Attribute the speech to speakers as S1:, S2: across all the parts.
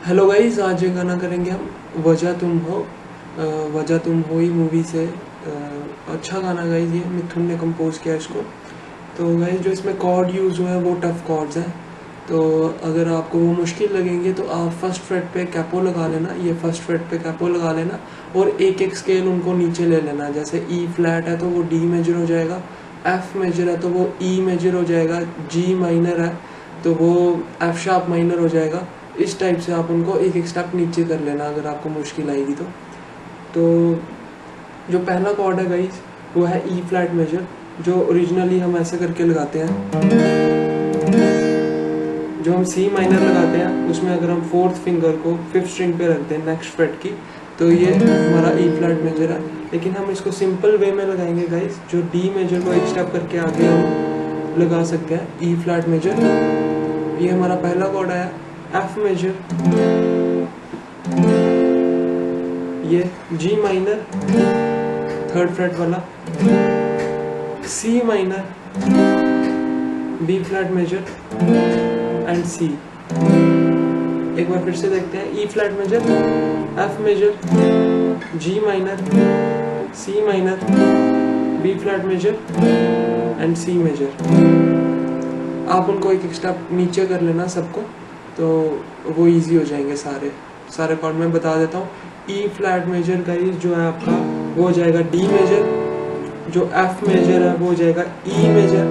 S1: Hello guys, आज ये गाना करेंगे हम वजह तुम हो। वजह तुम हो ही मूवी से। अच्छा गाना गाइस, ये मिथुन ने कंपोज किया इसको। तो गाइस जो इसमें कॉर्ड यूज़ हुए हैं वो टफ कॉर्ड्स हैं। तो अगर आपको वो मुश्किल लगेंगे तो आप फर्स्ट फ्रेट पे कैपो लगा लेना, ये फर्स्ट फ्रेट पे कैपो लगा लेना और एक एक स्केल उनको नीचे ले लेना। जैसे ई फ्लैट है तो वो डी मेजर हो जाएगा, एफ मेजर है तो वो ई मेजर हो जाएगा, जी माइनर है तो वो एफ शार्प माइनर हो जाएगा। इस टाइप से आप उनको एक एक स्टेप नीचे कर लेना अगर आपको मुश्किल आएगी तो जो पहला कॉर्ड है गाइस वो है ई फ्लैट मेजर, जो ओरिजिनली हम ऐसे करके लगाते हैं। जो हम सी माइनर लगाते हैं उसमें अगर हम फोर्थ फिंगर को फिफ्थ स्ट्रिंग पे रखते हैं नेक्स्ट फ्रेट की, तो ये हमारा ई फ्लैट मेजर है। लेकिन हम इसको सिंपल वे में लगाएंगे गाइस, जो डी मेजर को एक स्टेप करके आगे हम लगा सकते हैं ई फ्लैट मेजर। ये हमारा पहला कॉर्ड आया। एफ मेजर, ये जी माइनर थर्ड फ्रेट वाला, C minor, B flat major and C. एक बार फिर से देखते हैं, E flat major, F major, G minor, C minor, B flat major and C major. आप उनको एक एक स्टेप नीचे कर लेना सबको, तो वो इजी हो जाएंगे सारे कॉर्ड। मैं बता देता हूँ। ई फ्लैट मेजर गाइस जो है आपका वो हो जाएगा डी मेजर, जो एफ मेजर है वो हो जाएगा ई मेजर,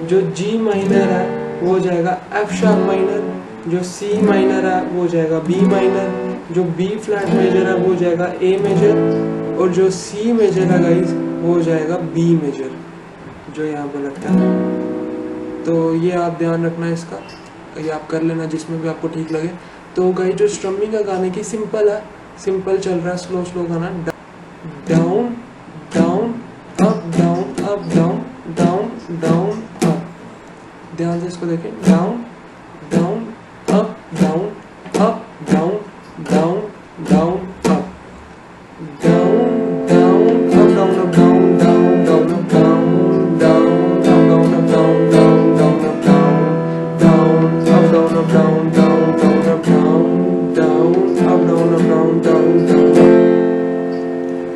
S1: जो जी माइनर है वो हो जाएगा एफ शार्प माइनर, जो सी माइनर है वो हो जाएगा बी माइनर, जो बी फ्लैट मेजर है वो हो जाएगा ए मेजर, और जो सी मेजर है गाइस वो हो जाएगा बी मेजर, जो यहाँ पे लगता है। तो ये आप ध्यान रखना है इसका, ये आप कर लेना जिसमें भी आपको ठीक लगे। तो गाइस जो स्ट्रमिंग है गाने की सिंपल है, सिंपल चल रहा है, स्लो स्लो गाना। Down down up down up down down down up. ध्यान से इसको देखें, down down up down up down down down up, down down up down up down down down up down down down up down down down up down down up down up down down down up down down up down up down down down.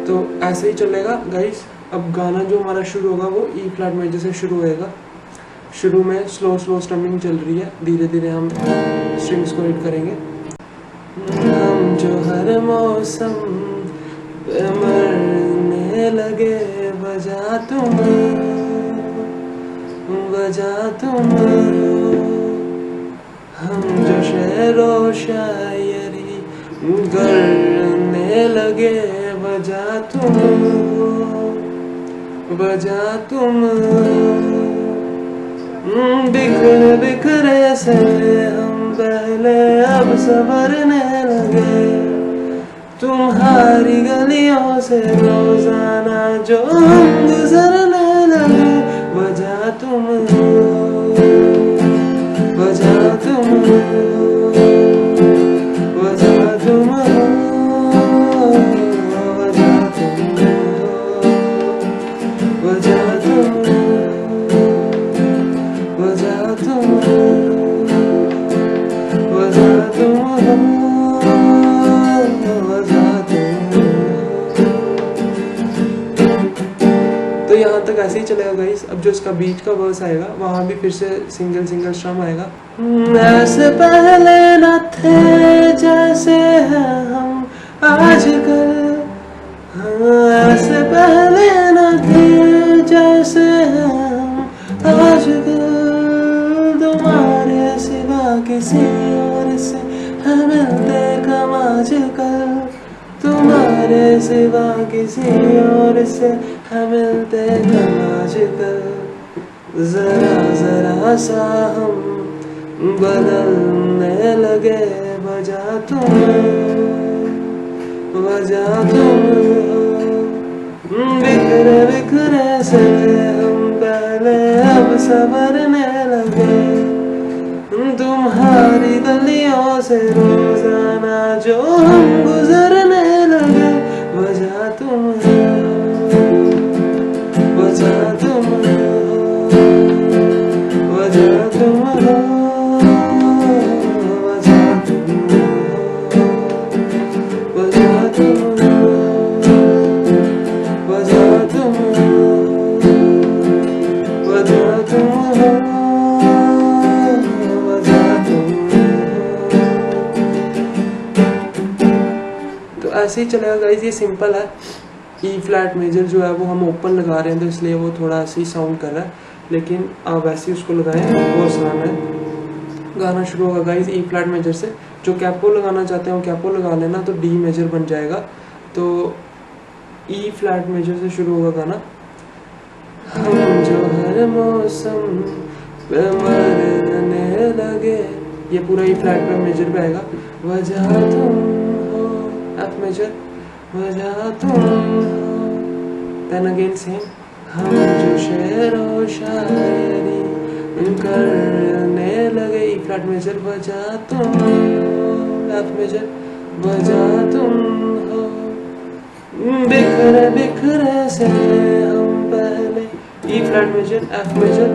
S1: तो ऐसे ही चलेगा guys. अब गाना जो हमारा शुरू होगा वो ई फ्लैट मेजर से शुरू होएगा। शुरू में स्लो स्लो स्ट्रमिंग चल रही है, धीरे धीरे हम स्ट्रिंग्स को हिट करेंगे। हम जो हर मौसम पे मरने लगे, वजह तुम हम जो शेरो शायरी करने लगे, वजह तुम बिखरे बिखरे से हम पहले अब संवरने लगे, तुम्हारी गलियों से रोजाना जो हम गुजरने लगे, वजह तुम वजह तुम वजह तुम वजह तुम वजह तुम वजह तुम वजह तुम। तो यहाँ तक ऐसे ही चलेगा गाइस। अब जो इसका बीच का वर्स आएगा वहाँ भी फिर से सिंगल सिंगल स्ट्रम आएगा। ऐसे पहले न थे जैसे हैं हम आजकल, ऐसे पहले न थे जैसे हैं हम आजकल, तुम्हारे सिवा किसी और से है मिलते कम आजकल, तुम्हारे सिवा किसी और से है मिलते कम आजकल, जरा जरा सा हम बदलने लगे, वजह तुम बिखरे बिखरे से हम पहले अब संवरने लगे, तुम्हारी गलियों से रोजाना जो हम गुजरने लगे, वजह तुम वजह तुम वजह तुम वजह तुम ऐसे ही चलेगा गाइज, ये सिंपल है। ई फ्लैट मेजर जो है वो हम ओपन लगा रहे हैं तो इसलिए वो थोड़ा ऐसे ही साउंड कर रहा है, लेकिन आप वैसे ही उसको लगाएं, वो आसान है। गाना शुरू होगा गाइज ई फ्लैट मेजर से। जो कैपो लगाना चाहते हैं वो कैपो लगा लेना, तो डी मेजर बन जाएगा। तो ई फ्लैट मेजर से शुरू होगा गाना। हम जो हर मौसम पे मरने लगे, ये पूरा ई फ्लैट पे मेजर पे आएगा। वजह तुम हो, एफ मेजर, वजह तुम हो। देन अगेन सेम, हम जो शेर व शायरी करने लगे, ई फ्लैट मेजर, वजह तुम हो, एफ मेजर, वजह तुम हो। बिखरे बिखरे से हम पहले, E flat major, F major,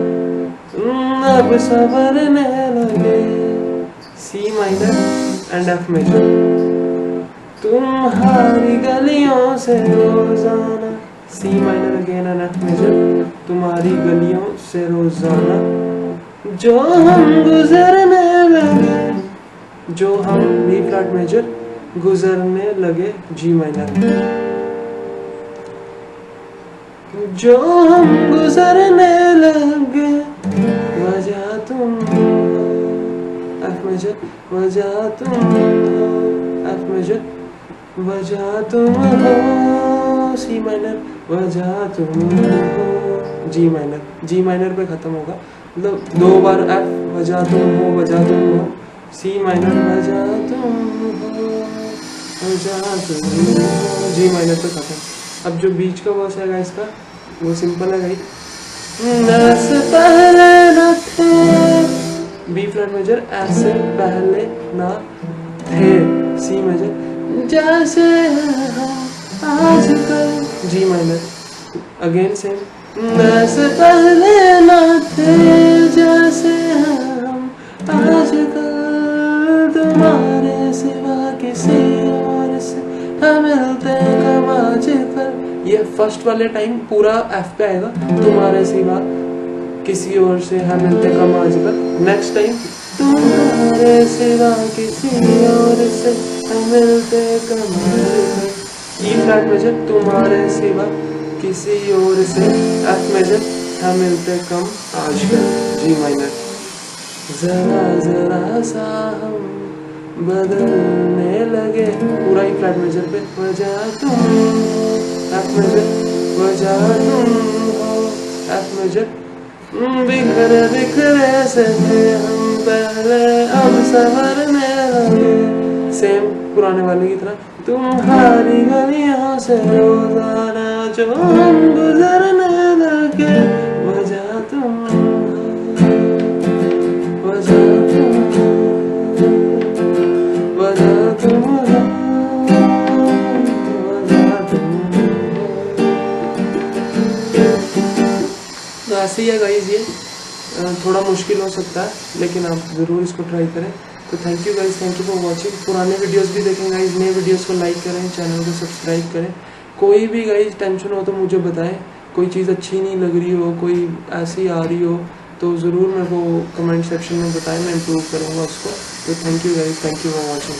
S1: अब संवरने लगे, C minor and F major. तुम्हारी गलियों से रोजाना, C minor again and F major, तुम्हारी गलियों से रोजाना जो हम गुजरने लगे, जो हम, बी फ्लैट मेजर, गुजरने लगे, जी माइनर, जो हम गुजरने लगे, वजह तुम हो, एफ मेजर, वजह तुम हो, एफ मेजर, वजह तुम हो, सी माइनर, वजह तुम हो, जी माइनर। जी माइनर पे खत्म होगा, मतलब 2 बार एफ, वजह तुम हो, वजह तुम हो, सी माइनर, वजह तुम हो, वजह तुम हो, जी माइनर पे खत्म। अब जो बीच का वर्स है इसका वो सिंपल है गाइस। ऐसे पहले न थे, बी फ्लैट मेजर, ऐसे पहले ना थे, सी मेजर, जैसे हम आजकल, जी माइनर, अगेन सेम, ऐसे पहले ना थे जैसे हम आजकल, तुम्हारे सिवा किसी और से हम मिलते कब आजकल। ये फर्स्ट वाले टाइम पूरा एफ पे आएगा, तुम्हारे सिवा किसी और से हम मिलते कम आजकल। नेक्स्ट टाइम, तुम्हारे सिवा किसी और से हम मिलते कम आजकल, ई फ्लैट मेजर, तुम्हारे सिवा किसी और से, एफ मेजर, हम मिलते कम आजकल, जी माइनर। जरा जरा सा हम बदलने लगे, पूरा ई फ्लैट मेजर पे, वजह तुम हो, एफ मेजर, वजह तुम हो, एफ मेजर, बिखरे बिखरे से हम पहले अब संवरने लगे, सेम पुराने वाले की तरह, तुम्हारी गलियों से रोजाना जो हम गुजरने लगे, वजह तुम हो, वजह तुम हो, वजह तुम हो, वजह तुम हो। तो ऐसे ही है गाइज, ये थोड़ा मुश्किल हो सकता है लेकिन आप ज़रूर इसको ट्राई करें। तो thank you guys, thank you for watching. पुराने वीडियोस भी देखें गाइज, नए वीडियोस को लाइक करें, चैनल को सब्सक्राइब करें। कोई भी गाइज टेंशन हो तो मुझे बताएं, कोई चीज़ अच्छी नहीं लग रही हो, कोई ऐसी आ रही हो तो ज़रूर मेरे को कमेंट सेक्शन में बताएं, मैं इम्प्रूव करूँगा उसको। तो thank you guys, thank you for watching.